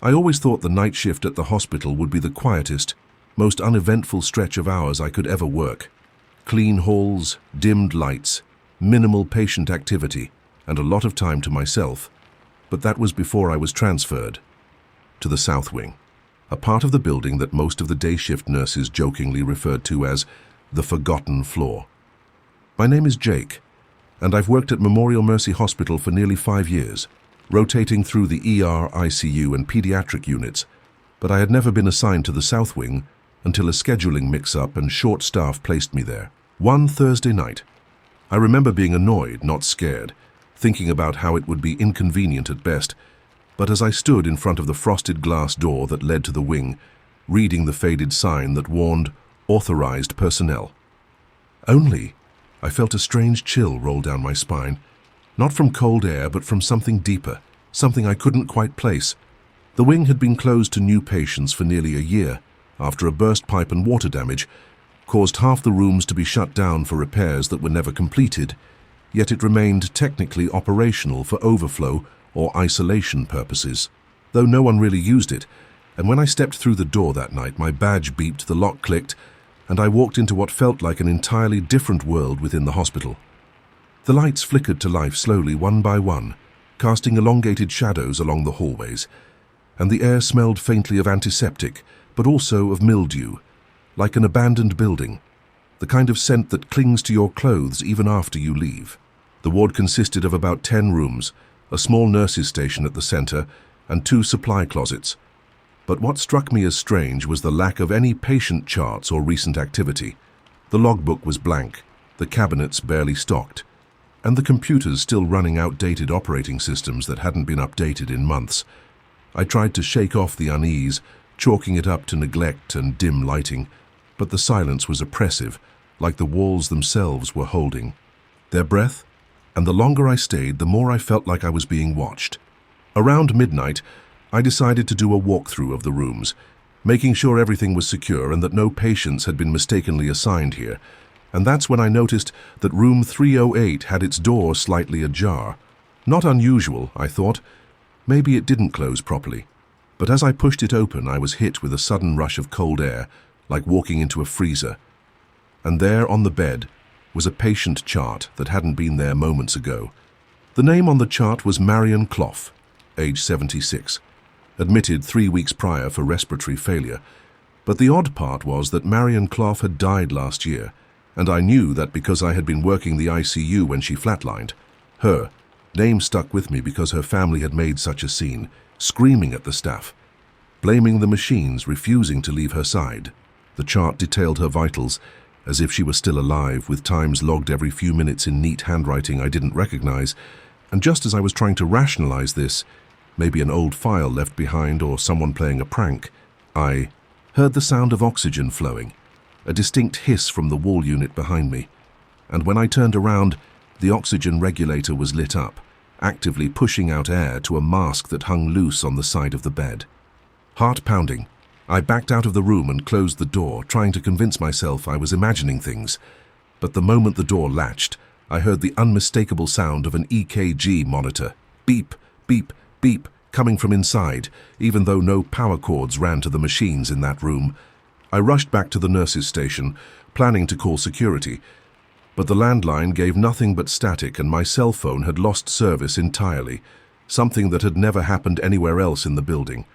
I always thought the night shift at the hospital would be the quietest, most uneventful stretch of hours I could ever work. Clean halls, dimmed lights, minimal patient activity, and a lot of time to myself. But that was before I was transferred to the South Wing, a part of the building that most of the day shift nurses jokingly referred to as the forgotten floor. My name is Jake, and I've worked at Memorial Mercy Hospital for nearly 5 years, rotating through the ER, ICU, and pediatric units, but I had never been assigned to the South Wing until a scheduling mix-up and short staff placed me there. One Thursday night, I remember being annoyed, not scared, thinking about how it would be inconvenient at best, but as I stood in front of the frosted glass door that led to the wing, reading the faded sign that warned authorized personnel. I felt a strange chill roll down my spine, not from cold air but from something deeper, something I couldn't quite place. The wing had been closed to new patients for nearly a year after a burst pipe and water damage caused half the rooms to be shut down for repairs that were never completed, yet it remained technically operational for overflow or isolation purposes, though no one really used it, and when I stepped through the door that night, my badge beeped, the lock clicked, and I walked into what felt like an entirely different world within the hospital. The lights flickered to life slowly, one by one, casting elongated shadows along the hallways, and the air smelled faintly of antiseptic, but also of mildew, like an abandoned building, the kind of scent that clings to your clothes even after you leave. The ward consisted of about 10 rooms, a small nurses' station at the center, and 2 supply closets. But what struck me as strange was the lack of any patient charts or recent activity. The logbook was blank, the cabinets barely stocked, and the computers still running outdated operating systems that hadn't been updated in months. I tried to shake off the unease, chalking it up to neglect and dim lighting, but the silence was oppressive, like the walls themselves were holding their breath, and the longer I stayed, the more I felt like I was being watched. Around midnight, I decided to do a walkthrough of the rooms, making sure everything was secure and that no patients had been mistakenly assigned here, and that's when I noticed that room 308 had its door slightly ajar. Not unusual, I thought. Maybe it didn't close properly. But as I pushed it open, I was hit with a sudden rush of cold air, like walking into a freezer. And there on the bed was a patient chart that hadn't been there moments ago. The name on the chart was Marion Clough, age 76, admitted 3 weeks prior for respiratory failure. But the odd part was that Marion Clough had died last year, and I knew that because I had been working the ICU when she flatlined. Her name stuck with me because her family had made such a scene, screaming at the staff, blaming the machines, refusing to leave her side. The chart detailed her vitals as if she were still alive, with times logged every few minutes in neat handwriting I didn't recognize, and just as I was trying to rationalize this, maybe an old file left behind or someone playing a prank, I heard the sound of oxygen flowing, a distinct hiss from the wall unit behind me, and when I turned around, the oxygen regulator was lit up, actively pushing out air to a mask that hung loose on the side of the bed. Heart pounding, I backed out of the room and closed the door, trying to convince myself I was imagining things. But the moment the door latched, I heard the unmistakable sound of an EKG monitor. Beep, beep, beep, coming from inside, even though no power cords ran to the machines in that room. I rushed back to the nurses' station, planning to call security, but the landline gave nothing but static and my cell phone had lost service entirely, something that had never happened anywhere else in the building.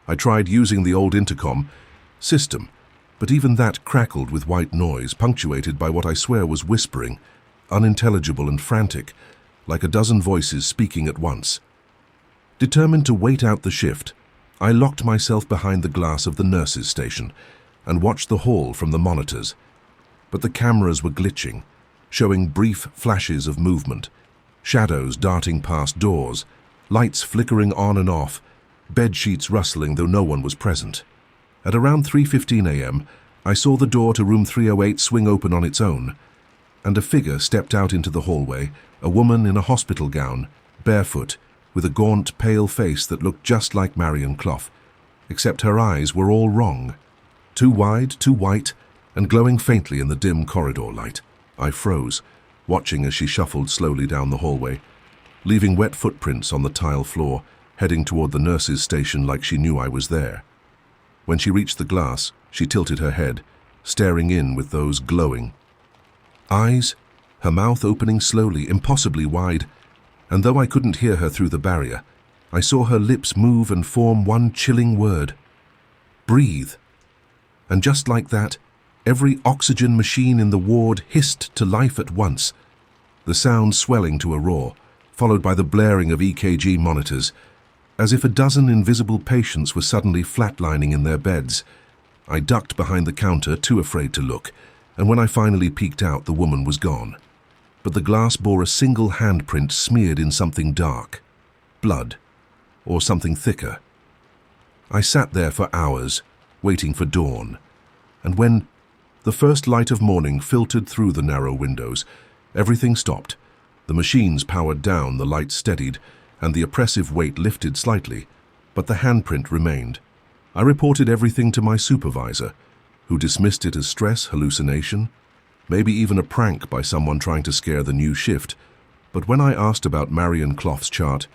I tried using the old intercom system, but even that crackled with white noise, punctuated by what I swear was whispering, unintelligible and frantic, like a dozen voices speaking at once. Determined to wait out the shift, I locked myself behind the glass of the nurses' station and watched the hall from the monitors. But the cameras were glitching, showing brief flashes of movement, shadows darting past doors, lights flickering on and off, bed sheets rustling though no one was present. At around 3:15 a.m., I saw the door to room 308 swing open on its own, and a figure stepped out into the hallway, a woman in a hospital gown, barefoot, with a gaunt, pale face that looked just like Marion Clough, except her eyes were all wrong. Too wide, too white, and glowing faintly in the dim corridor light. I froze, watching as she shuffled slowly down the hallway, leaving wet footprints on the tile floor, heading toward the nurse's station like she knew I was there. When she reached the glass, she tilted her head, staring in with those glowing eyes, her mouth opening slowly, impossibly wide, and though I couldn't hear her through the barrier, I saw her lips move and form one chilling word: breathe. And just like that, every oxygen machine in the ward hissed to life at once, the sound swelling to a roar, followed by the blaring of EKG monitors, as if a dozen invisible patients were suddenly flatlining in their beds. I ducked behind the counter, too afraid to look, and when I finally peeked out, the woman was gone. But the glass bore a single handprint smeared in something dark. Blood, or something thicker. I sat there for hours, waiting for dawn, and when the first light of morning filtered through the narrow windows, everything stopped. The machines powered down, the lights steadied, and the oppressive weight lifted slightly, but the handprint remained. I reported everything to my supervisor, who dismissed it as stress, hallucination, maybe even a prank by someone trying to scare the new shift. But when I asked about Marion Clough's chart,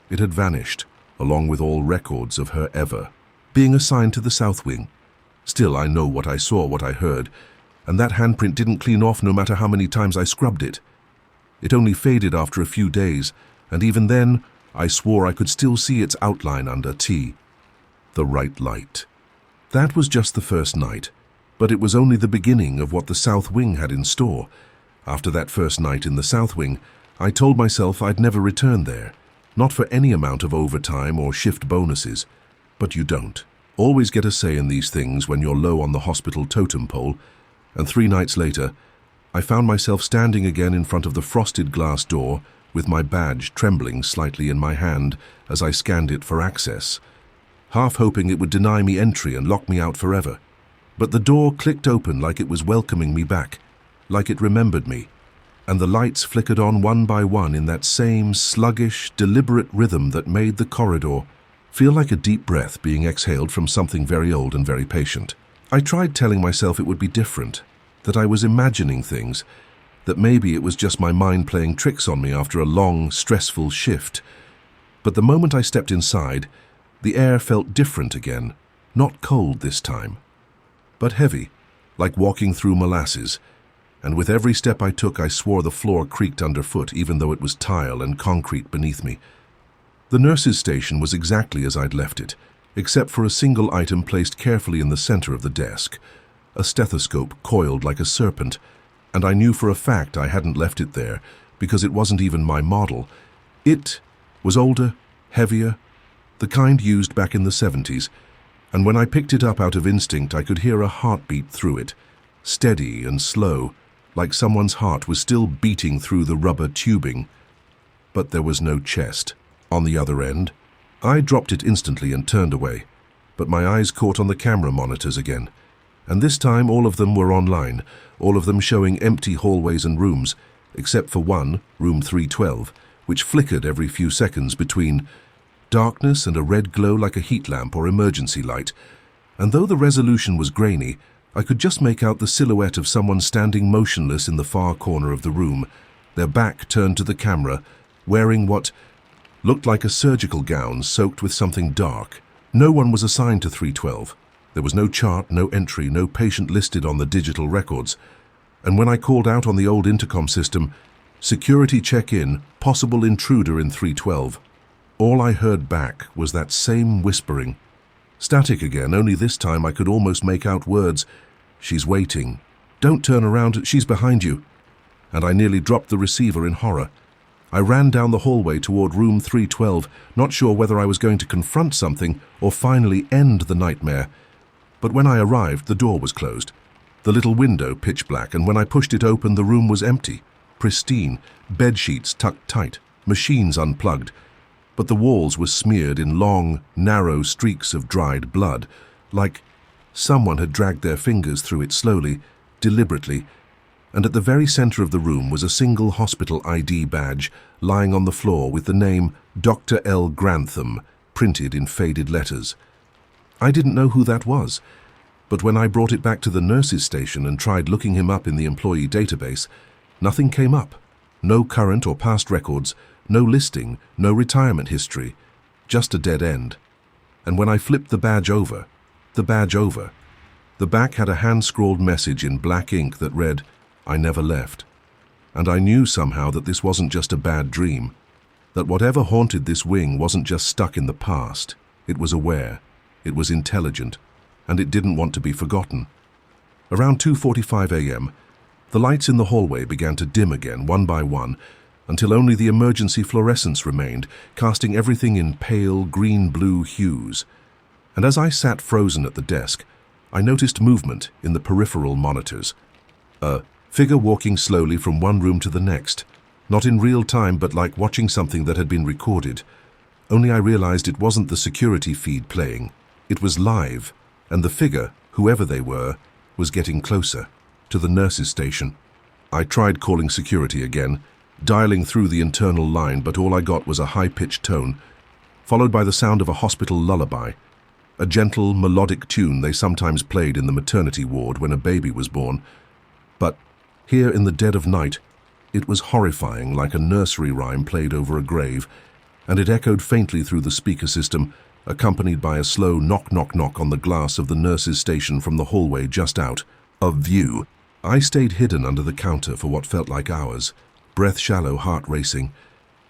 it had vanished, along with all records of her ever being assigned to the South Wing. Still, I know what I saw, what I heard, and that handprint didn't clean off no matter how many times I scrubbed it. It only faded after a few days, and even then, I swore I could still see its outline under T. The right light. That was just the first night, but it was only the beginning of what the South Wing had in store. After that first night in the South Wing, I told myself I'd never return there, not for any amount of overtime or shift bonuses. But you don't always get a say in these things when you're low on the hospital totem pole, and 3 nights later, I found myself standing again in front of the frosted glass door with my badge trembling slightly in my hand as I scanned it for access, half hoping it would deny me entry and lock me out forever. But the door clicked open like it was welcoming me back, like it remembered me, and the lights flickered on one by one in that same sluggish, deliberate rhythm that made the corridor feel like a deep breath being exhaled from something very old and very patient. I tried telling myself it would be different, that I was imagining things, that maybe it was just my mind playing tricks on me after a long, stressful shift. But the moment I stepped inside, the air felt different again, not cold this time, but heavy, like walking through molasses, and with every step I took I swore the floor creaked underfoot even though it was tile and concrete beneath me. The nurse's station was exactly as I'd left it, except for a single item placed carefully in the center of the desk, a stethoscope coiled like a serpent, and I knew for a fact I hadn't left it there because it wasn't even my model. It was older, heavier, the kind used back in the 70s, and when I picked it up out of instinct I could hear a heartbeat through it, steady and slow, like someone's heart was still beating through the rubber tubing. But there was no chest on the other end. I dropped it instantly and turned away, but my eyes caught on the camera monitors again, and this time all of them were online, all of them showing empty hallways and rooms, except for one, room 312, which flickered every few seconds between darkness and a red glow like a heat lamp or emergency light, and though the resolution was grainy, I could just make out the silhouette of someone standing motionless in the far corner of the room, their back turned to the camera, wearing what looked like a surgical gown soaked with something dark. No one was assigned to 312. There was no chart, no entry, no patient listed on the digital records. And when I called out on the old intercom system, "Security check-in, possible intruder in 312, all I heard back was that same whispering. Static again, only this time I could almost make out words. "She's waiting. Don't turn around, she's behind you." And I nearly dropped the receiver in horror. I ran down the hallway toward room 312, not sure whether I was going to confront something or finally end the nightmare. But when I arrived, the door was closed, the little window pitch black, and when I pushed it open, the room was empty, pristine, bed sheets tucked tight, machines unplugged. But the walls were smeared in long, narrow streaks of dried blood, like someone had dragged their fingers through it slowly, deliberately, and at the very center of the room was a single hospital ID badge lying on the floor with the name Dr. L. Grantham printed in faded letters. I didn't know who that was, but when I brought it back to the nurse's station and tried looking him up in the employee database, nothing came up. No current or past records, no listing, no retirement history. just a dead end. And when I flipped the badge over, the back had a hand-scrawled message in black ink that read, "I never left." And I knew somehow that this wasn't just a bad dream, that whatever haunted this wing wasn't just stuck in the past. It was aware, it was intelligent, and it didn't want to be forgotten. Around 2:45 a.m., the lights in the hallway began to dim again, one by one, until only the emergency fluorescence remained, casting everything in pale green-blue hues. And as I sat frozen at the desk, I noticed movement in the peripheral monitors. A figure walking slowly from one room to the next, not in real time but like watching something that had been recorded. Only I realized it wasn't the security feed playing. It was live, and the figure, whoever they were, was getting closer, to the nurses' station. I tried calling security again, dialing through the internal line, but all I got was a high-pitched tone, followed by the sound of a hospital lullaby, a gentle, melodic tune they sometimes played in the maternity ward when a baby was born. But here in the dead of night, it was horrifying, like a nursery rhyme played over a grave, and it echoed faintly through the speaker system, accompanied by a slow knock-knock-knock on the glass of the nurses' station from the hallway just out of view. I stayed hidden under the counter for what felt like hours, breath shallow, heart racing,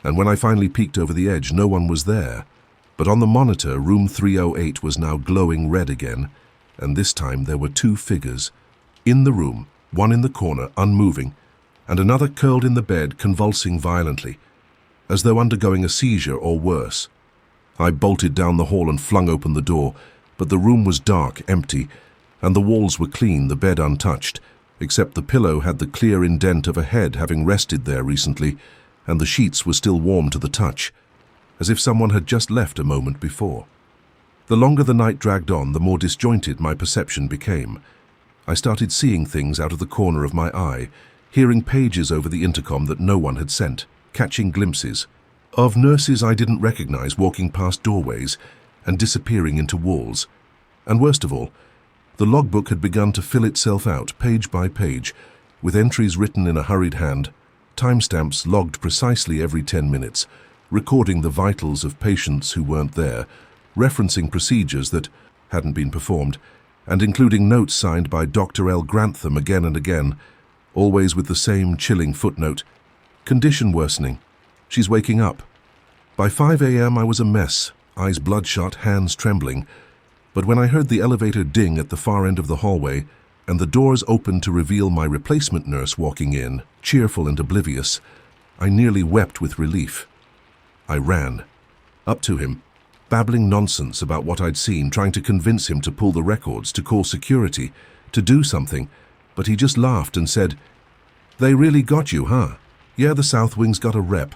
and when I finally peeked over the edge, no one was there. But on the monitor, room 308 was now glowing red again, and this time there were two figures. In the room, one in the corner, unmoving, and another curled in the bed, convulsing violently, as though undergoing a seizure or worse. I bolted down the hall and flung open the door, but the room was dark, empty, and the walls were clean, the bed untouched, except the pillow had the clear indent of a head having rested there recently, and the sheets were still warm to the touch, as if someone had just left a moment before. The longer the night dragged on, the more disjointed my perception became. I started seeing things out of the corner of my eye, hearing pages over the intercom that no one had sent, catching glimpses of nurses I didn't recognize walking past doorways and disappearing into walls. And worst of all, the logbook had begun to fill itself out, page by page, with entries written in a hurried hand, timestamps logged precisely every 10 minutes, recording the vitals of patients who weren't there, referencing procedures that hadn't been performed, and including notes signed by Dr. L. Grantham again and again, always with the same chilling footnote: "Condition worsening. She's waking up." By 5 a.m. I was a mess, eyes bloodshot, hands trembling. But when I heard the elevator ding at the far end of the hallway, and the doors opened to reveal my replacement nurse walking in, cheerful and oblivious, I nearly wept with relief. I ran up to him, babbling nonsense about what I'd seen, trying to convince him to pull the records, to call security, to do something, but he just laughed and said, "They really got you, huh? Yeah, the South Wing's got a rep.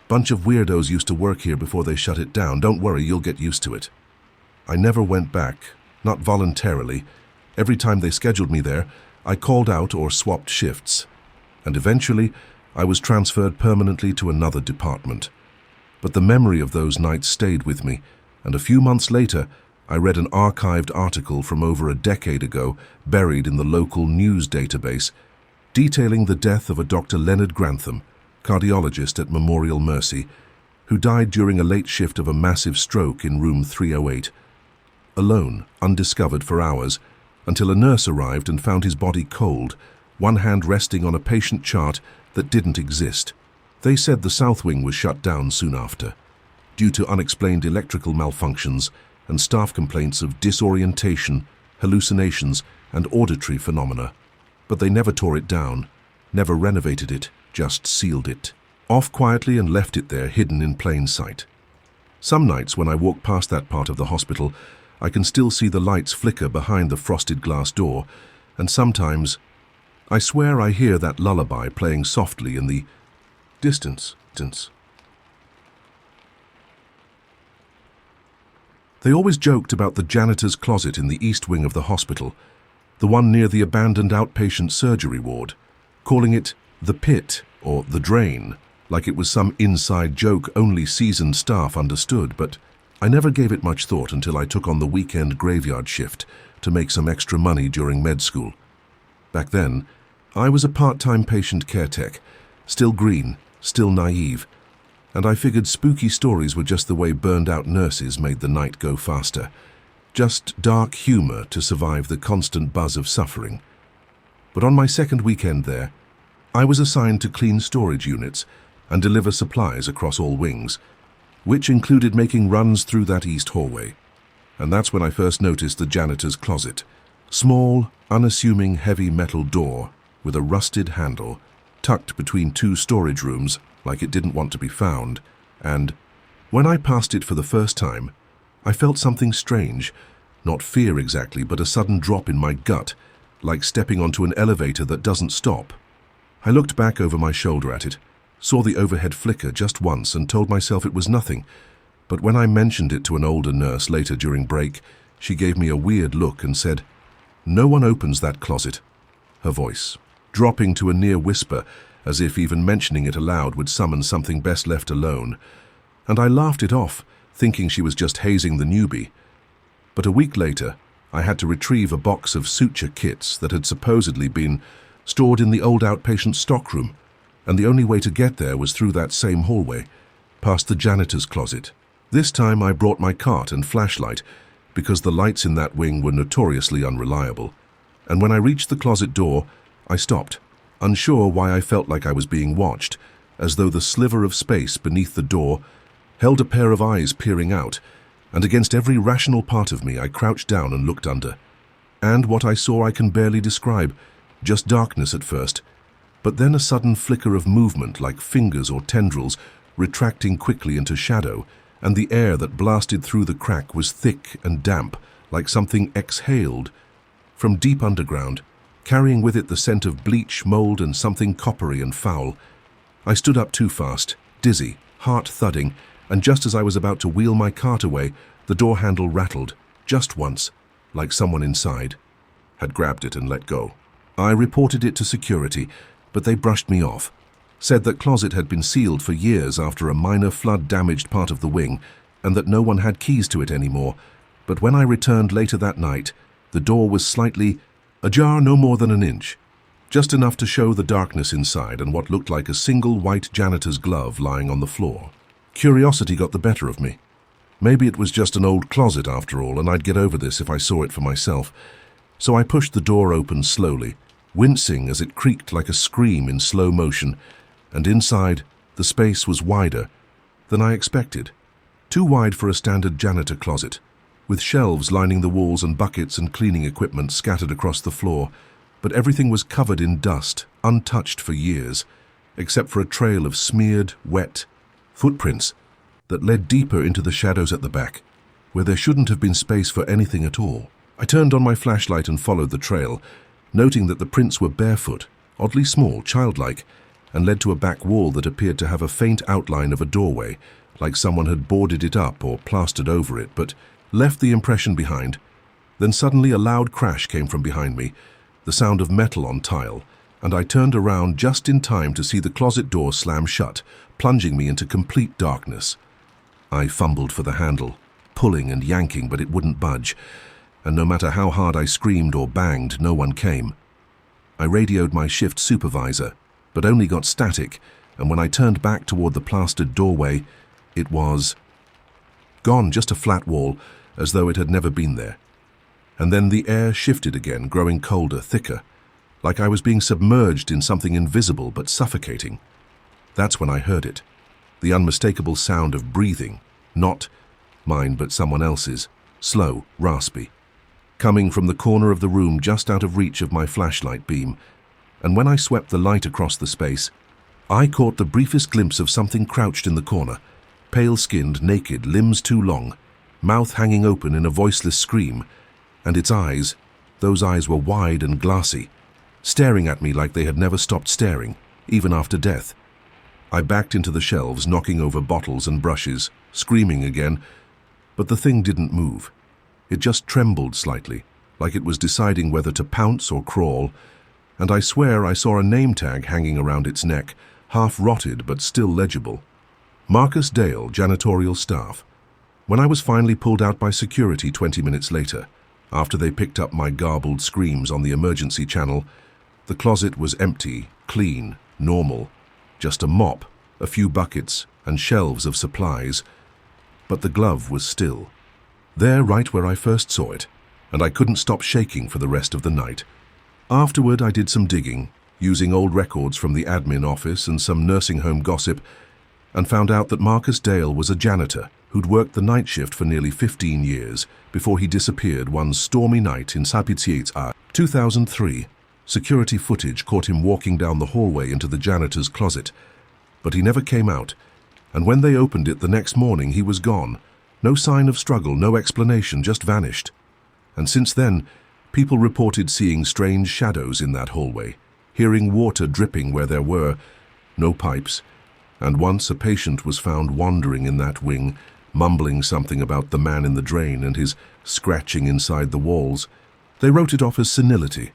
Bunch of weirdos used to work here before they shut it down. Don't worry, you'll get used to it." I never went back, not voluntarily. Every time they scheduled me there, I called out or swapped shifts. And eventually, I was transferred permanently to another department. But the memory of those nights stayed with me, and a few months later, I read an archived article from over a decade ago, buried in the local news database, detailing the death of a Dr. Leonard Grantham, cardiologist at Memorial Mercy, who died during a late shift of a massive stroke in room 308. Alone, undiscovered for hours, until a nurse arrived and found his body cold, one hand resting on a patient chart that didn't exist. They said the South Wing was shut down soon after, due to unexplained electrical malfunctions and staff complaints of disorientation, hallucinations, and auditory phenomena. But they never tore it down, never renovated it, just sealed it off quietly and left it there, hidden in plain sight. Some nights when I walk past that part of the hospital, I can still see the lights flicker behind the frosted glass door, and sometimes I swear I hear that lullaby playing softly in the distance. They always joked about the janitor's closet in the east wing of the hospital, the one near the abandoned outpatient surgery ward, calling it the pit or the drain, like it was some inside joke only seasoned staff understood, but I never gave it much thought until I took on the weekend graveyard shift to make some extra money during med school. Back then, I was a part-time patient care tech, still green, still naive, and I figured spooky stories were just the way burned-out nurses made the night go faster. Just dark humor to survive the constant buzz of suffering. But on my second weekend there, I was assigned to clean storage units and deliver supplies across all wings, which included making runs through that east hallway. And that's when I first noticed the janitor's closet. Small, unassuming heavy metal door with a rusted handle, tucked between two storage rooms like it didn't want to be found. And when I passed it for the first time, I felt something strange, not fear exactly, but a sudden drop in my gut, like stepping onto an elevator that doesn't stop. I looked back over my shoulder at it, saw the overhead flicker just once and told myself it was nothing. But when I mentioned it to an older nurse later during break, she gave me a weird look and said, "No one opens that closet." Her voice, dropping to a near whisper, as if even mentioning it aloud would summon something best left alone. And I laughed it off, thinking she was just hazing the newbie. But a week later, I had to retrieve a box of suture kits that had supposedly been stored in the old outpatient stockroom, and the only way to get there was through that same hallway, past the janitor's closet. This time I brought my cart and flashlight, because the lights in that wing were notoriously unreliable. And when I reached the closet door, I stopped, unsure why I felt like I was being watched, as though the sliver of space beneath the door held a pair of eyes peering out, and against every rational part of me I crouched down and looked under. And what I saw I can barely describe, just darkness at first, but then a sudden flicker of movement like fingers or tendrils retracting quickly into shadow, and the air that blasted through the crack was thick and damp, like something exhaled from deep underground, carrying with it the scent of bleach, mold, and something coppery and foul. I stood up too fast, dizzy, heart thudding, and just as I was about to wheel my cart away, the door handle rattled, just once, like someone inside had grabbed it and let go. I reported it to security, but they brushed me off, said that closet had been sealed for years after a minor flood damaged part of the wing, and that no one had keys to it anymore. But when I returned later that night, the door was slightly ajar, no more than an inch, just enough to show the darkness inside and what looked like a single white janitor's glove lying on the floor. Curiosity got the better of me. Maybe it was just an old closet after all, and I'd get over this if I saw it for myself. So I pushed the door open slowly, wincing as it creaked like a scream in slow motion, and inside, the space was wider than I expected. Too wide for a standard janitor closet, with shelves lining the walls and buckets and cleaning equipment scattered across the floor, but everything was covered in dust, untouched for years, except for a trail of smeared, wet footprints that led deeper into the shadows at the back, where there shouldn't have been space for anything at all. I turned on my flashlight and followed the trail, noting that the prints were barefoot, oddly small, childlike, and led to a back wall that appeared to have a faint outline of a doorway, like someone had boarded it up or plastered over it, but left the impression behind. Then suddenly a loud crash came from behind me, the sound of metal on tile, and I turned around just in time to see the closet door slam shut, plunging me into complete darkness. I fumbled for the handle, pulling and yanking, but it wouldn't budge, and no matter how hard I screamed or banged, no one came. I radioed my shift supervisor, but only got static, and when I turned back toward the plastered doorway, it was gone, just a flat wall, as though it had never been there. And then the air shifted again, growing colder, thicker, like I was being submerged in something invisible but suffocating. That's when I heard it, the unmistakable sound of breathing, not mine but someone else's, slow, raspy, coming from the corner of the room just out of reach of my flashlight beam. And when I swept the light across the space, I caught the briefest glimpse of something crouched in the corner, pale-skinned, naked, limbs too long, mouth hanging open in a voiceless scream, and its eyes, those eyes were wide and glassy, staring at me like they had never stopped staring, even after death. I backed into the shelves, knocking over bottles and brushes, screaming again, but the thing didn't move. It just trembled slightly, like it was deciding whether to pounce or crawl, and I swear I saw a name tag hanging around its neck, half rotted but still legible. Marcus Dale, janitorial staff. When I was finally pulled out by security 20 minutes later, after they picked up my garbled screams on the emergency channel, the closet was empty, clean, normal. Just a mop, a few buckets, and shelves of supplies, but the glove was still. There, right where I first saw it, and I couldn't stop shaking for the rest of the night. Afterward, I did some digging, using old records from the admin office and some nursing home gossip, and found out that Marcus Dale was a janitor who'd worked the night shift for nearly 15 years before he disappeared one stormy night in Sapitieta. 2003, security footage caught him walking down the hallway into the janitor's closet, but he never came out, and when they opened it the next morning he was gone. No sign of struggle, no explanation, just vanished. And since then, people reported seeing strange shadows in that hallway, hearing water dripping where there were no pipes, and once a patient was found wandering in that wing, mumbling something about the man in the drain and his scratching inside the walls. They wrote it off as senility.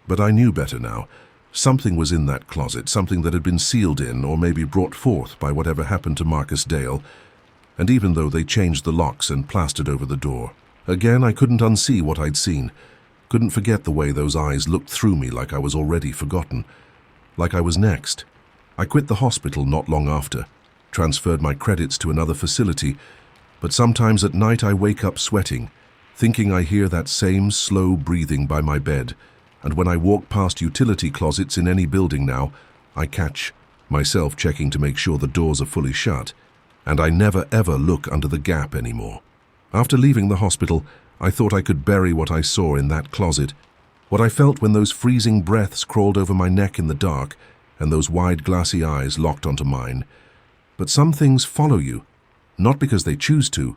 But I knew better now. Something was in that closet, something that had been sealed in or maybe brought forth by whatever happened to Marcus Dale. And even though they changed the locks and plastered over the door, again I couldn't unsee what I'd seen. Couldn't forget the way those eyes looked through me like I was already forgotten. Like I was next. I quit the hospital not long after, transferred my credits to another facility, but sometimes at night I wake up sweating, thinking I hear that same slow breathing by my bed, and when I walk past utility closets in any building now, I catch myself checking to make sure the doors are fully shut, and I never ever look under the gap anymore. After leaving the hospital, I thought I could bury what I saw in that closet, what I felt when those freezing breaths crawled over my neck in the dark, and those wide glassy eyes locked onto mine. But some things follow you, not because they choose to,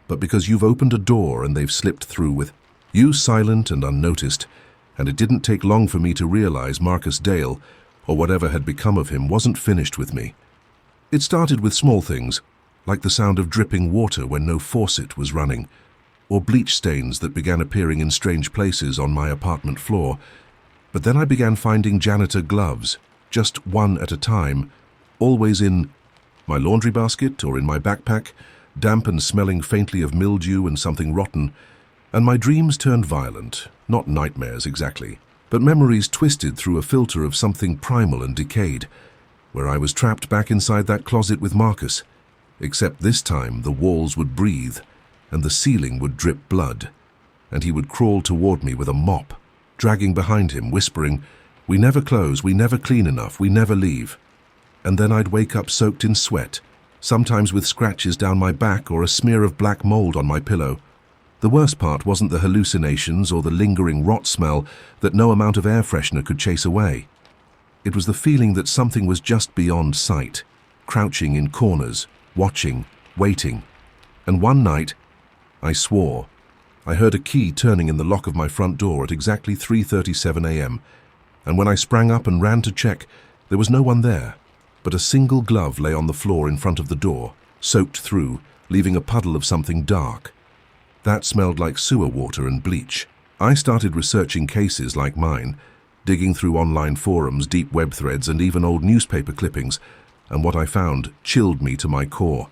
but because you've opened a door and they've slipped through with you silent and unnoticed, and it didn't take long for me to realize Marcus Dale, or whatever had become of him, wasn't finished with me. It started with small things, like the sound of dripping water when no faucet was running, or bleach stains that began appearing in strange places on my apartment floor. But then I began finding janitor gloves, just one at a time, always in my laundry basket or in my backpack, damp and smelling faintly of mildew and something rotten, and my dreams turned violent, not nightmares exactly, but memories twisted through a filter of something primal and decayed, where I was trapped back inside that closet with Marcus, except this time the walls would breathe, and the ceiling would drip blood, and he would crawl toward me with a mop, dragging behind him, whispering, "We never close, we never clean enough, we never leave." And then I'd wake up soaked in sweat, sometimes with scratches down my back or a smear of black mold on my pillow. The worst part wasn't the hallucinations or the lingering rot smell that no amount of air freshener could chase away. It was the feeling that something was just beyond sight, crouching in corners, watching, waiting. And one night, I swore. I heard a key turning in the lock of my front door at exactly 3:37 a.m., and when I sprang up and ran to check, there was no one there, but a single glove lay on the floor in front of the door, soaked through, leaving a puddle of something dark. That smelled like sewer water and bleach. I started researching cases like mine, digging through online forums, deep web threads, and even old newspaper clippings, and what I found chilled me to my core.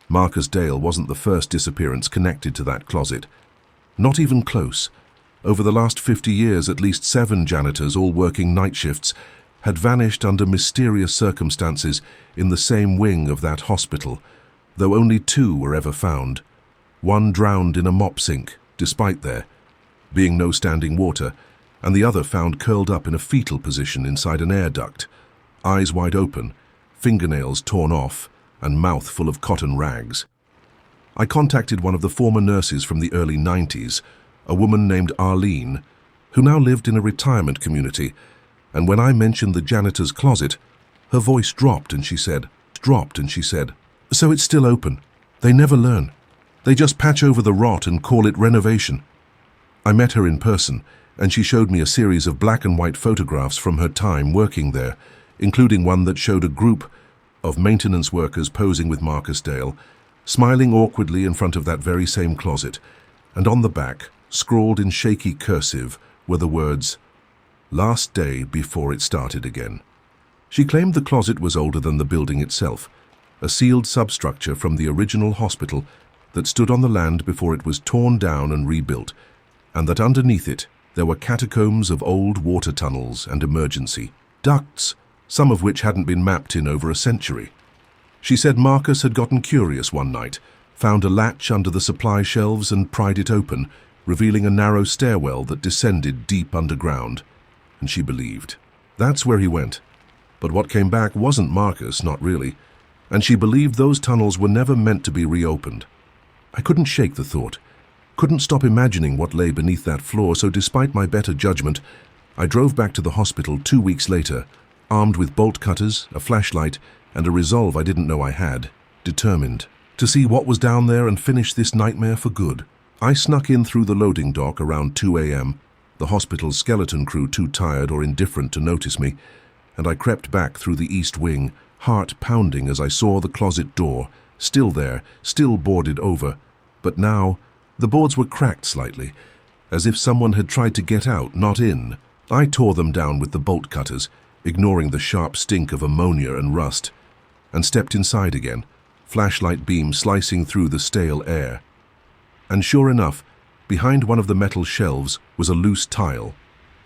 Marcus Dale wasn't the first disappearance connected to that closet. Not even close. Over the last 50 years, at least 7 janitors, all working night shifts, had vanished under mysterious circumstances in the same wing of that hospital, though only 2 were ever found. One drowned in a mop sink, despite there being no standing water, and the other found curled up in a fetal position inside an air duct, eyes wide open, fingernails torn off, and mouth full of cotton rags. I contacted one of the former nurses from the early 90s, a woman named Arlene, who now lived in a retirement community, and when I mentioned the janitor's closet, her voice dropped and she said, "So it's still open. They never learn. They just patch over the rot and call it renovation." I met her in person, and she showed me a series of black and white photographs from her time working there, including one that showed a group of maintenance workers posing with Marcus Dale, smiling awkwardly in front of that very same closet, and on the back, scrawled in shaky cursive, were the words, "Last day before it started again." She claimed the closet was older than the building itself, a sealed substructure from the original hospital that stood on the land before it was torn down and rebuilt, and that underneath it there were catacombs of old water tunnels and emergency ducts, some of which hadn't been mapped in over a century. She said Marcus had gotten curious one night, found a latch under the supply shelves and pried it open, revealing a narrow stairwell that descended deep underground. And she believed. That's where he went. But what came back wasn't Marcus, not really. And she believed those tunnels were never meant to be reopened. I couldn't shake the thought. Couldn't stop imagining what lay beneath that floor, so despite my better judgment, I drove back to the hospital 2 weeks later, armed with bolt cutters, a flashlight, and a resolve I didn't know I had, determined to see what was down there and finish this nightmare for good. I snuck in through the loading dock around 2 a.m., the hospital's skeleton crew too tired or indifferent to notice me, and I crept back through the east wing, heart pounding as I saw the closet door, still there, still boarded over, but now the boards were cracked slightly, as if someone had tried to get out, not in. I tore them down with the bolt cutters, ignoring the sharp stink of ammonia and rust, and stepped inside again, flashlight beam slicing through the stale air. And sure enough, behind one of the metal shelves was a loose tile,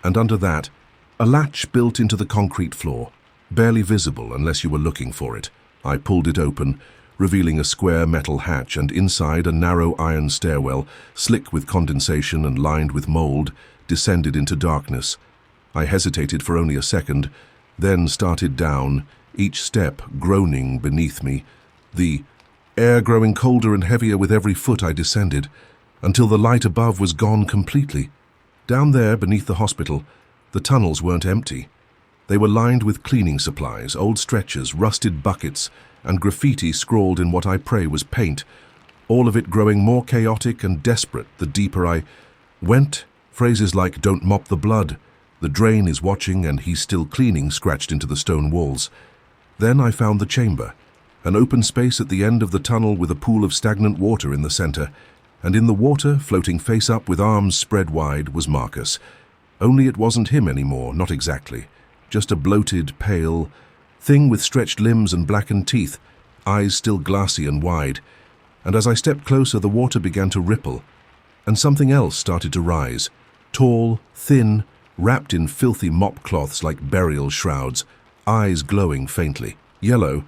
and under that, a latch built into the concrete floor, barely visible unless you were looking for it. I pulled it open, revealing a square metal hatch, and inside a narrow iron stairwell, slick with condensation and lined with mold, descended into darkness. I hesitated for only a second, then started down, each step groaning beneath me, the air growing colder and heavier with every foot I descended, until the light above was gone completely. Down there, beneath the hospital, the tunnels weren't empty. They were lined with cleaning supplies, old stretchers, rusted buckets, and graffiti scrawled in what I pray was paint, all of it growing more chaotic and desperate the deeper I went. Phrases like, "Don't mop the blood," "The drain is watching and he's still cleaning," scratched into the stone walls. Then I found the chamber, an open space at the end of the tunnel with a pool of stagnant water in the center, and in the water, floating face up with arms spread wide, was Marcus. Only it wasn't him anymore, not exactly. Just a bloated, pale thing with stretched limbs and blackened teeth, eyes still glassy and wide. And as I stepped closer, the water began to ripple, and something else started to rise. Tall, thin, wrapped in filthy mop cloths like burial shrouds, eyes glowing faintly, yellow,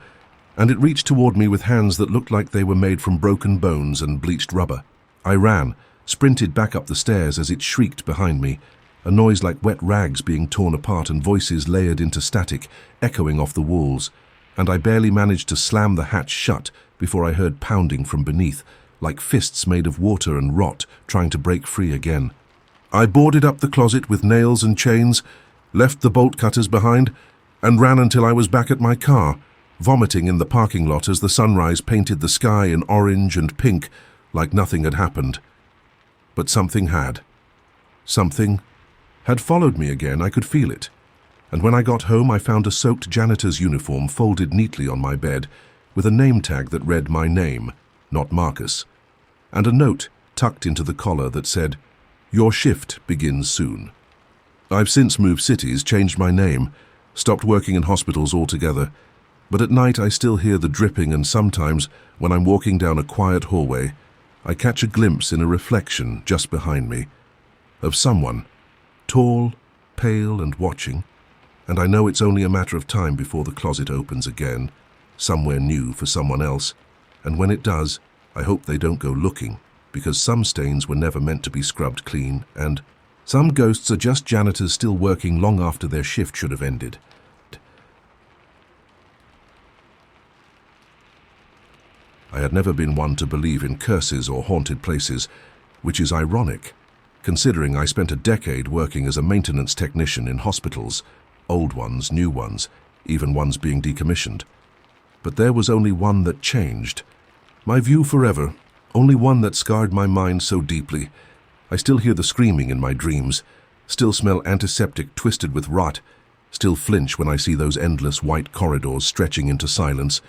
and it reached toward me with hands that looked like they were made from broken bones and bleached rubber. I ran, sprinted back up the stairs as it shrieked behind me, a noise like wet rags being torn apart and voices layered into static, echoing off the walls, and I barely managed to slam the hatch shut before I heard pounding from beneath, like fists made of water and rot trying to break free again. I boarded up the closet with nails and chains, left the bolt cutters behind, and ran until I was back at my car, vomiting in the parking lot as the sunrise painted the sky in orange and pink like nothing had happened. But something had. Something had followed me again. I could feel it. And when I got home, I found a soaked janitor's uniform folded neatly on my bed, with a name tag that read my name, not Marcus, and a note tucked into the collar that said, "Your shift begins soon." I've since moved cities, changed my name, stopped working in hospitals altogether, but at night I still hear the dripping, and sometimes, when I'm walking down a quiet hallway, I catch a glimpse in a reflection just behind me of someone, tall, pale, and watching, and I know it's only a matter of time before the closet opens again, somewhere new for someone else, and when it does, I hope they don't go looking, because some stains were never meant to be scrubbed clean, and some ghosts are just janitors still working long after their shift should have ended. I had never been one to believe in curses or haunted places, which is ironic, considering I spent a decade working as a maintenance technician in hospitals, old ones, new ones, even ones being decommissioned. But there was only one that changed. My view forever, only one that scarred my mind so deeply. I still hear the screaming in my dreams, still smell antiseptic twisted with rot, still flinch when I see those endless white corridors stretching into silence.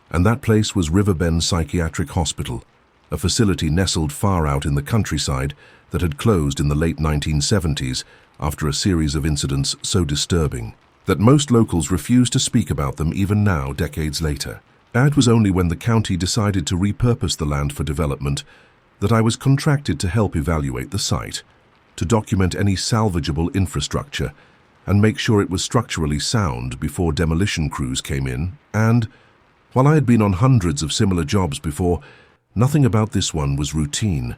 And that place was Riverbend Psychiatric Hospital, a facility nestled far out in the countryside that had closed in the late 1970s after a series of incidents so disturbing that most locals refuse to speak about them even now, decades later. It was only when the county decided to repurpose the land for development that I was contracted to help evaluate the site, to document any salvageable infrastructure and make sure it was structurally sound before demolition crews came in, and While I had been on hundreds of similar jobs before, nothing about this one was routine.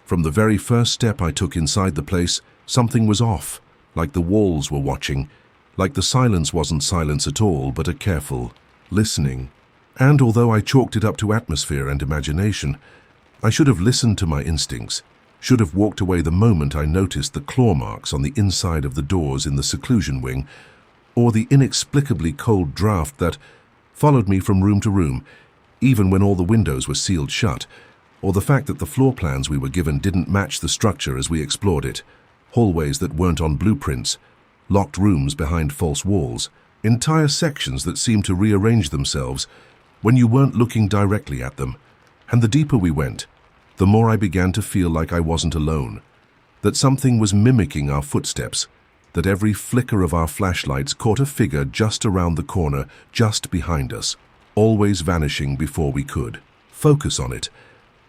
From the very first step I took inside the place, something was off, like the walls were watching, like the silence wasn't silence at all, but a careful listening. And although I chalked it up to atmosphere and imagination, I should have listened to my instincts, should have walked away the moment I noticed the claw marks on the inside of the doors in the seclusion wing, or the inexplicably cold draft that followed me from room to room, even when all the windows were sealed shut, or the fact that the floor plans we were given didn't match the structure as we explored it, hallways that weren't on blueprints, locked rooms behind false walls, entire sections that seemed to rearrange themselves when you weren't looking directly at them. And the deeper we went, the more I began to feel like I wasn't alone, that something was mimicking our footsteps, that every flicker of our flashlights caught a figure just around the corner, just behind us, always vanishing before we could focus on it.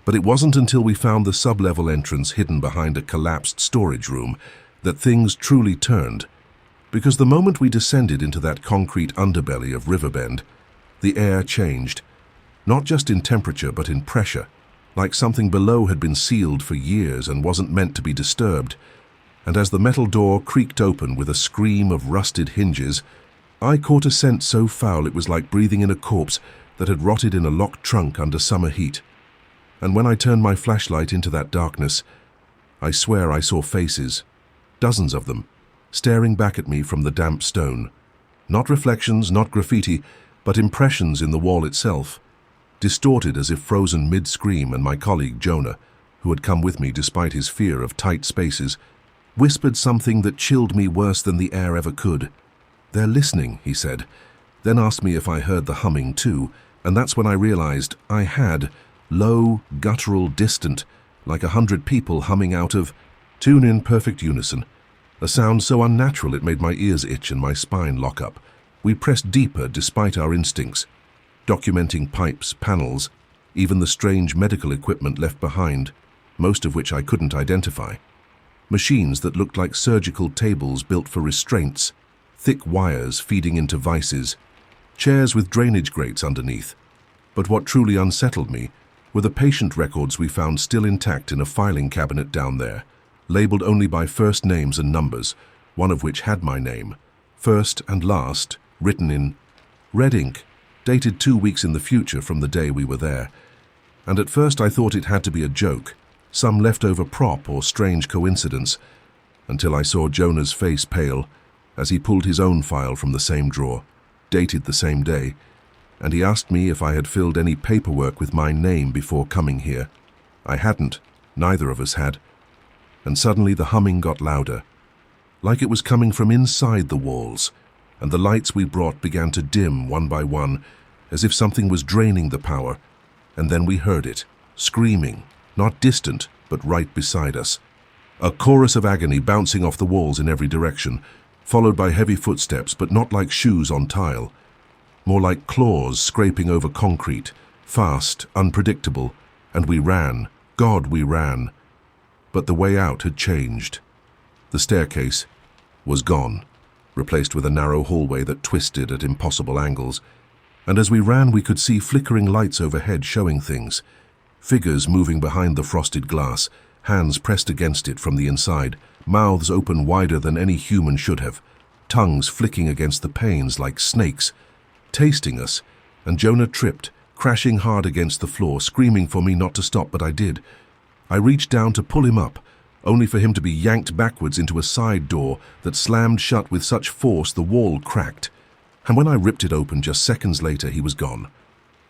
But it wasn't until we found the sub-level entrance hidden behind a collapsed storage room that things truly turned. Because the moment we descended into that concrete underbelly of Riverbend, the air changed, not just in temperature but in pressure, like something below had been sealed for years and wasn't meant to be disturbed. And as the metal door creaked open with a scream of rusted hinges, I caught a scent so foul it was like breathing in a corpse that had rotted in a locked trunk under summer heat. And when I turned my flashlight into that darkness, I swear I saw faces, dozens of them, staring back at me from the damp stone. Not reflections, not graffiti, but impressions in the wall itself, distorted as if frozen mid-scream. And my colleague Jonah, who had come with me despite his fear of tight spaces, whispered something that chilled me worse than the air ever could. "They're listening," he said, then asked me if I heard the humming too, and that's when I realized I had, low, guttural, distant, like 100 people humming out of tune in perfect unison, a sound so unnatural it made my ears itch and my spine lock up. We pressed deeper despite our instincts, documenting pipes, panels, even the strange medical equipment left behind, most of which I couldn't identify. Machines that looked like surgical tables built for restraints, thick wires feeding into vices, chairs with drainage grates underneath. But what truly unsettled me were the patient records we found still intact in a filing cabinet down there, labeled only by first names and numbers, one of which had my name, first and last, written in red ink, dated 2 weeks in the future from the day we were there. And at first I thought it had to be a joke, some leftover prop or strange coincidence, until I saw Jonah's face pale as he pulled his own file from the same drawer, dated the same day, and he asked me if I had filled any paperwork with my name before coming here. I hadn't, neither of us had. And suddenly the humming got louder, like it was coming from inside the walls, and the lights we brought began to dim one by one, as if something was draining the power. And then we heard it, screaming, not distant, but right beside us. A chorus of agony bouncing off the walls in every direction, followed by heavy footsteps, but not like shoes on tile, more like claws scraping over concrete, fast, unpredictable, and we ran. God, we ran. But the way out had changed. The staircase was gone, replaced with a narrow hallway that twisted at impossible angles, and as we ran we could see flickering lights overhead showing things, figures moving behind the frosted glass, hands pressed against it from the inside, mouths open wider than any human should have, tongues flicking against the panes like snakes, tasting us, and Jonah tripped, crashing hard against the floor, screaming for me not to stop, but I did. I reached down to pull him up, only for him to be yanked backwards into a side door that slammed shut with such force the wall cracked. And when I ripped it open just seconds later, he was gone.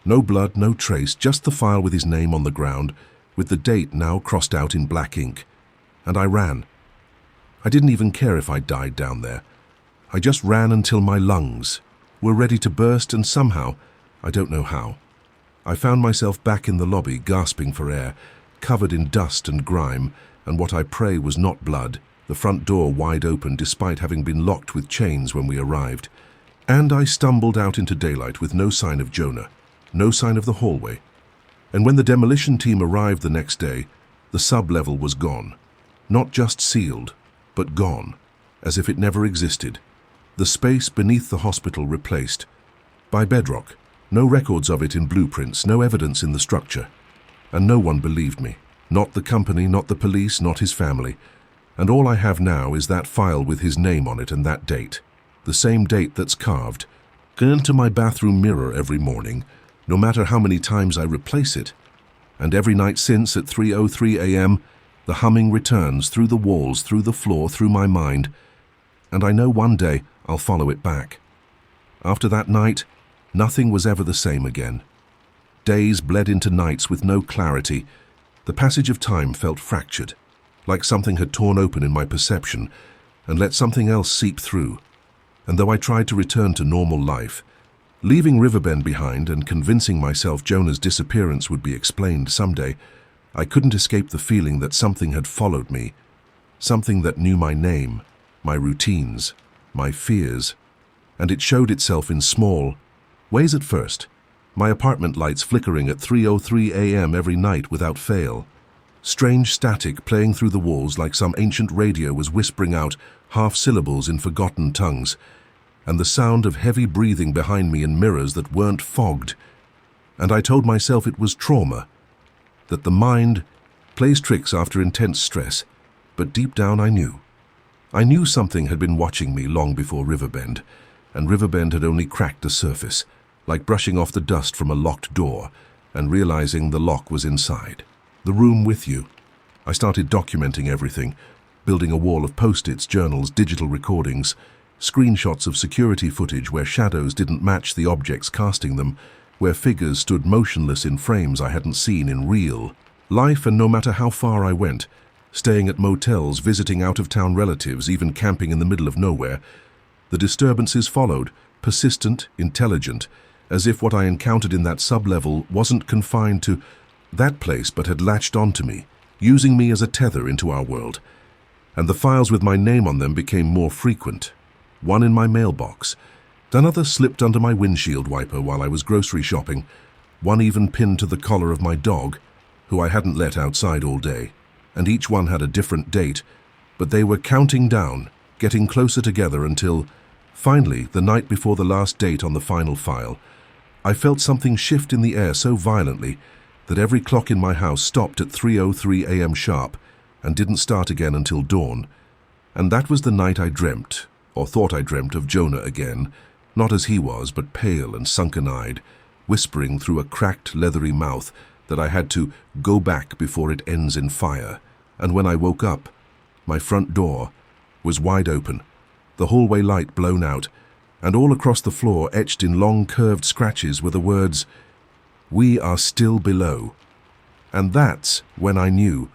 No blood, no trace, just the file with his name on the ground, with the date now crossed out in black ink. And I ran. I didn't even care if I died down there. I just ran until my lungs were ready to burst, and somehow, I don't know how, I found myself back in the lobby, gasping for air, covered in dust and grime, and what I pray was not blood, the front door wide open despite having been locked with chains when we arrived. And I stumbled out into daylight with no sign of Jonah, no sign of the hallway. And when the demolition team arrived the next day, the sub-level was gone. Not just sealed, but gone, as if it never existed. The space beneath the hospital replaced by bedrock, No records of it in blueprints, no evidence in the structure. And no one believed me. Not the company, not the police, not his family. And all I have now is that file with his name on it and that date. The same date that's carved. Go into my bathroom mirror every morning, no matter how many times I replace it. And every night since at 3:03 a.m., the humming returns through the walls, through the floor, through my mind. And I know one day I'll follow it back. After that night, nothing was ever the same again. Days bled into nights with no clarity. The passage of time felt fractured, like something had torn open in my perception and let something else seep through. And though I tried to return to normal life, leaving Riverbend behind and convincing myself Jonah's disappearance would be explained someday, I couldn't escape the feeling that something had followed me, something that knew my name, my routines, my fears, and it showed itself in small ways at first. My apartment lights flickering at 3:03 a.m. every night without fail. Strange static playing through the walls like some ancient radio was whispering out half-syllables in forgotten tongues, and the sound of heavy breathing behind me in mirrors that weren't fogged. And I told myself it was trauma, that the mind plays tricks after intense stress, but deep down I knew. I knew something had been watching me long before Riverbend, and Riverbend had only cracked the surface, like brushing off the dust from a locked door and realizing the lock was inside. The room with you. I started documenting everything, building a wall of post-its, journals, digital recordings, screenshots of security footage where shadows didn't match the objects casting them, where figures stood motionless in frames I hadn't seen in real life. And no matter how far I went, staying at motels, visiting out-of-town relatives, even camping in the middle of nowhere, the disturbances followed, persistent, intelligent, as if what I encountered in that sub-level wasn't confined to that place but had latched onto me, using me as a tether into our world. And the files with my name on them became more frequent. One in my mailbox, another slipped under my windshield wiper while I was grocery shopping, one even pinned to the collar of my dog, who I hadn't let outside all day, and each one had a different date, but they were counting down, getting closer together until, finally, the night before the last date on the final file, I felt something shift in the air so violently that every clock in my house stopped at 3:03 a.m. sharp and didn't start again until dawn. And that was the night I dreamt, or thought I dreamt, of Jonah again, not as he was, but pale and sunken-eyed, whispering through a cracked, leathery mouth that I had to go back before it ends in fire. And when I woke up, my front door was wide open, the hallway light blown out, and all across the floor, etched in long curved scratches, were the words, "We are still below." And that's when I knew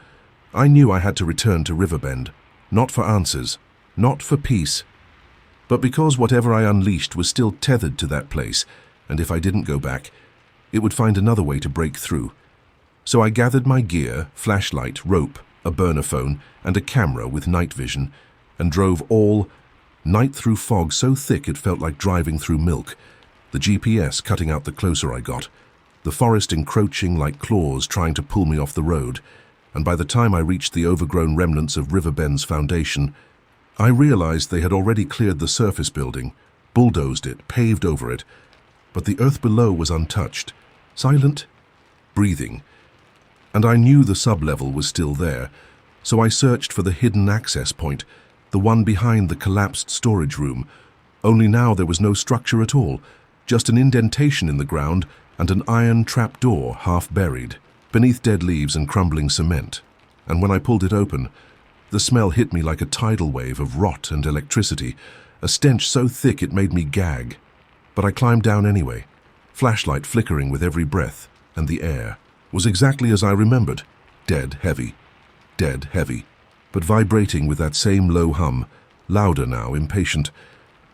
I had to return to Riverbend, not for answers, not for peace, but because whatever I unleashed was still tethered to that place, and if I didn't go back, it would find another way to break through. So I gathered my gear, flashlight, rope, a burner phone, and a camera with night vision, and drove all night through fog so thick it felt like driving through milk, the GPS cutting out the closer I got, the forest encroaching like claws trying to pull me off the road, and by the time I reached the overgrown remnants of Riverbend's foundation, I realized they had already cleared the surface building, bulldozed it, paved over it, but the earth below was untouched, silent, breathing, and I knew the sub-level was still there, so I searched for the hidden access point, the one behind the collapsed storage room, only now there was no structure at all, just an indentation in the ground and an iron trapdoor half buried, beneath dead leaves and crumbling cement. And when I pulled it open, the smell hit me like a tidal wave of rot and electricity, a stench so thick it made me gag. But I climbed down anyway, flashlight flickering with every breath, and the air was exactly as I remembered, dead heavy, but vibrating with that same low hum, louder now, impatient,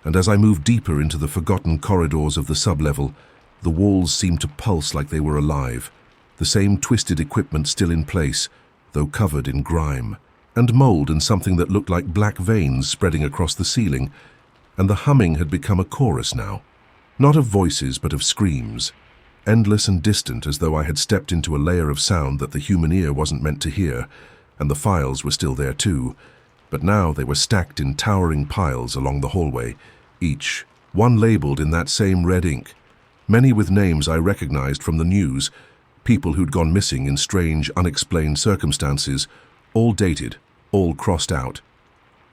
and as I moved deeper into the forgotten corridors of the sub-level, the walls seemed to pulse like they were alive, the same twisted equipment still in place, though covered in grime, and mold and something that looked like black veins spreading across the ceiling, and the humming had become a chorus now, not of voices but of screams, endless and distant, as though I had stepped into a layer of sound that the human ear wasn't meant to hear, and the files were still there too, but now they were stacked in towering piles along the hallway, each one labeled in that same red ink, many with names I recognized from the news, people who'd gone missing in strange, unexplained circumstances, all dated, all crossed out.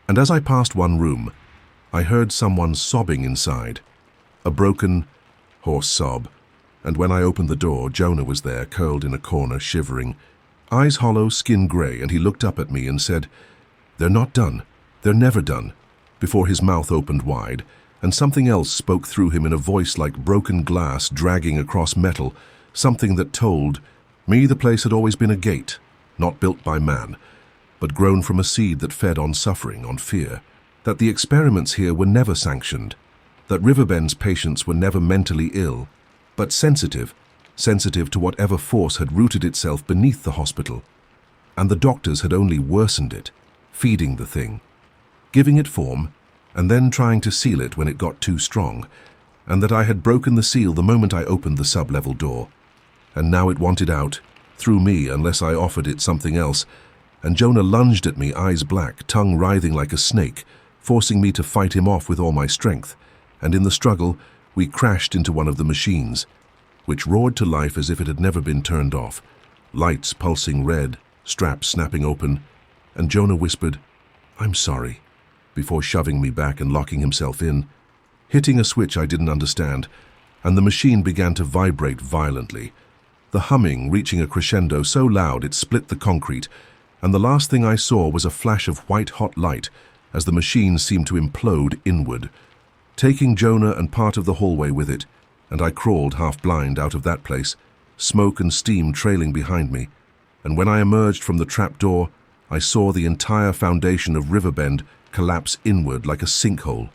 And as I passed one room, I heard someone sobbing inside, a broken, hoarse sob, and when I opened the door, Jonah was there, curled in a corner, shivering, eyes hollow, skin grey, and he looked up at me and said, "They're not done. They're never done," before his mouth opened wide, and something else spoke through him in a voice like broken glass dragging across metal, something that told me the place had always been a gate, not built by man, but grown from a seed that fed on suffering, on fear, that the experiments here were never sanctioned, that Riverbend's patients were never mentally ill, but sensitive to whatever force had rooted itself beneath the hospital, and the doctors had only worsened it, feeding the thing, giving it form, and then trying to seal it when it got too strong, and that I had broken the seal the moment I opened the sub-level door, and now it wanted out, through me unless I offered it something else, and Jonah lunged at me, eyes black, tongue writhing like a snake, forcing me to fight him off with all my strength, and in the struggle, we crashed into one of the machines, which roared to life as if it had never been turned off, lights pulsing red, straps snapping open, and Jonah whispered, "I'm sorry," before shoving me back and locking himself in, hitting a switch I didn't understand, and the machine began to vibrate violently, the humming reaching a crescendo so loud it split the concrete, and the last thing I saw was a flash of white-hot light as the machine seemed to implode inward, taking Jonah and part of the hallway with it, and I crawled half-blind out of that place, smoke and steam trailing behind me, and when I emerged from the trap door, I saw the entire foundation of Riverbend collapse inward like a sinkhole.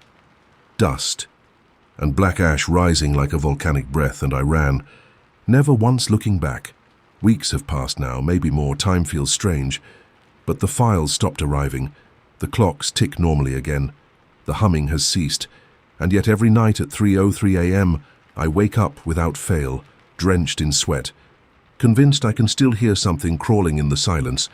Dust and black ash rising like a volcanic breath, and I ran, never once looking back. Weeks have passed now, maybe more, time feels strange, but the files stopped arriving, the clocks tick normally again, the humming has ceased, and yet every night at 3:03 a.m. I wake up without fail, drenched in sweat, convinced I can still hear something crawling in the silence,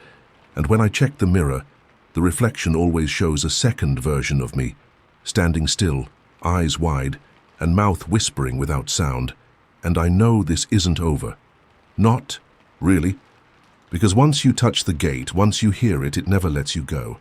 and when I check the mirror, the reflection always shows a second version of me, standing still, eyes wide, and mouth whispering without sound, and I know this isn't over. Not really, because once you touch the gate, once you hear it, it never lets you go.